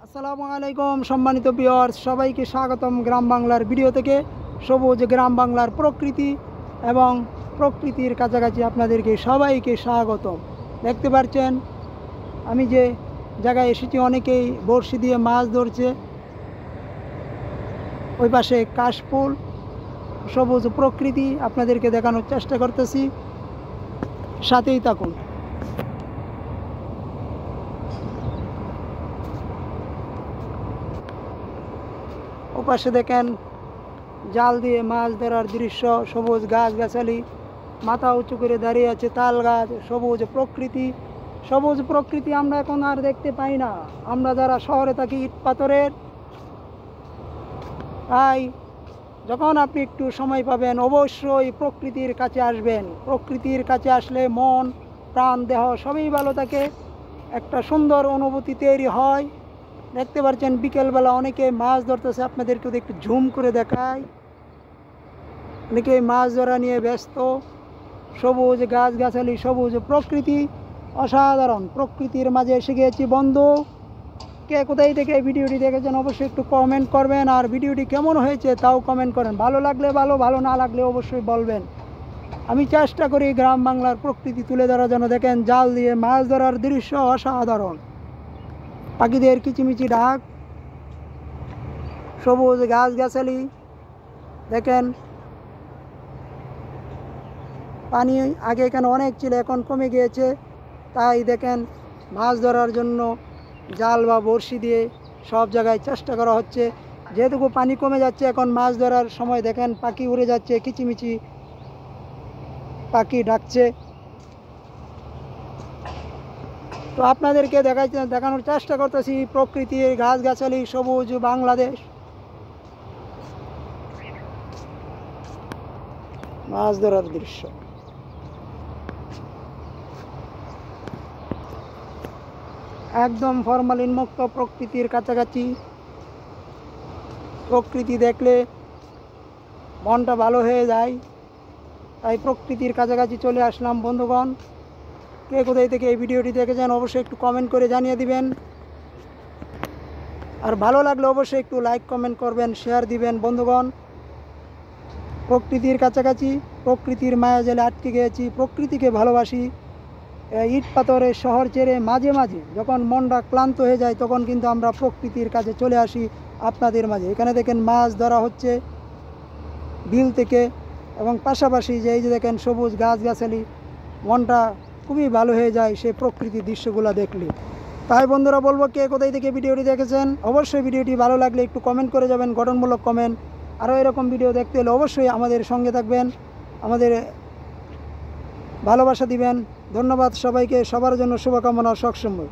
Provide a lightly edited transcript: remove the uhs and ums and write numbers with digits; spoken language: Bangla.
আসসালামু আলাইকুম সম্মানিত ভিউয়ার্স, সবাইকে স্বাগতম গ্রাম বাংলার ভিডিও থেকে। সবুজ গ্রাম বাংলার প্রকৃতি এবং প্রকৃতির কাছাকাছি আপনাদেরকে সবাইকে স্বাগতম। দেখতে পাচ্ছেন আমি যে জায়গায় এসেছি, অনেকেই বড়শি দিয়ে মাছ ধরছে। ওই পাশে কাশফুল, সবুজ প্রকৃতি আপনাদেরকে দেখানোর চেষ্টা করতেছি, সাথেই থাকুন। ওপাশে দেখেন জাল দিয়ে মাছ ধরার দৃশ্য, সবুজ গাছগাছালি, মাথা উঁচু করে দাঁড়িয়ে আছে তাল গাছ, সবুজ প্রকৃতি। সবুজ প্রকৃতি আমরা এখন আর দেখতে পাই না, আমরা যারা শহরে থাকি ইট পাথরের। তাই যখন আপনি একটু সময় পাবেন অবশ্যই প্রকৃতির কাছে আসবেন। প্রকৃতির কাছে আসলে মন প্রাণ দেহ সবই ভালো থাকে, একটা সুন্দর অনুভূতি তৈরি হয়। দেখতে পাচ্ছেন বিকেলবেলা অনেকে মাছ ধরতেছে, আপনাদেরকে একটু ঝুম করে দেখায়। অনেকে মাছ ধরা নিয়ে ব্যস্ত। সবুজ গাছগাছালি, সবুজ প্রকৃতি, অসাধারণ প্রকৃতির মাঝে এসে গিয়েছি বন্ধু। কে কোথায় থেকে ভিডিওটি দেখেছেন অবশ্যই একটু কমেন্ট করবেন, আর ভিডিওটি কেমন হয়েছে তাও কমেন্ট করেন। ভালো লাগলে ভালো, ভালো না লাগলে অবশ্যই বলবেন। আমি চেষ্টা করি গ্রাম বাংলার প্রকৃতি তুলে ধরার জন্য। দেখেন জাল দিয়ে মাছ ধরার দৃশ্য অসাধারণ, পাখিদের কিচিমিচি ডাক, সবুজ গাছগাছালি। দেখেন পানি আগে এখানে অনেক ছিল, এখন কমে গিয়েছে। তাই দেখেন মাছ ধরার জন্য জাল বা বড়শি দিয়ে সব জায়গায় চেষ্টা করা হচ্ছে। যেহেতু পানি কমে যাচ্ছে, এখন মাছ ধরার সময় দেখেন পাখি উড়ে যাচ্ছে, কিচিমিচি পাখি ডাকছে। তো আপনাদেরকে দেখানোর চেষ্টা করতেছি প্রকৃতির গাছগাছালি, সবুজ বাংলাদেশ। মাছ ধরার দৃশ্য একদম ফরমালিন মুক্ত, প্রকৃতির কাছাকাছি। প্রকৃতি দেখলে মনটা ভালো হয়ে যায়, তাই প্রকৃতির কাছাকাছি চলে আসলাম বন্ধুগণ। কে কোথায় থেকে এই ভিডিওটি দেখেছেন অবশ্যই একটু কমেন্ট করে জানিয়ে দিবেন, আর ভালো লাগলে অবশ্যই একটু লাইক কমেন্ট করবেন, শেয়ার দিবেন বন্ধুগণ। প্রকৃতির কাছাকাছি, প্রকৃতির মায়া জেলে আটকে গিয়েছি, প্রকৃতিকে ভালোবাসি। ইট পাথরের শহর ছেড়ে মাঝে মাঝে যখন মনটা ক্লান্ত হয়ে যায়, তখন কিন্তু আমরা প্রকৃতির কাছে চলে আসি আপনাদের মাঝে। এখানে দেখেন মাছ ধরা হচ্ছে বিল থেকে, এবং পাশাপাশি যে এই যে দেখেন সবুজ গাছগাছালি, মনটা খুবই ভালো হয়ে যায় সেই প্রকৃতির দৃশ্যগুলো দেখলে। তাই বন্ধুরা বলবো, কে কোথায় থেকে ভিডিওটি দেখেছেন অবশ্যই ভিডিওটি ভালো লাগলে একটু কমেন্ট করে যাবেন, গঠনমূলক কমেন্ট। আরও এরকম ভিডিও দেখতে হলে অবশ্যই আমাদের সঙ্গে থাকবেন, আমাদের ভালোবাসা দিবেন। ধন্যবাদ সবাইকে, সবার জন্য শুভকামনা সবসময়।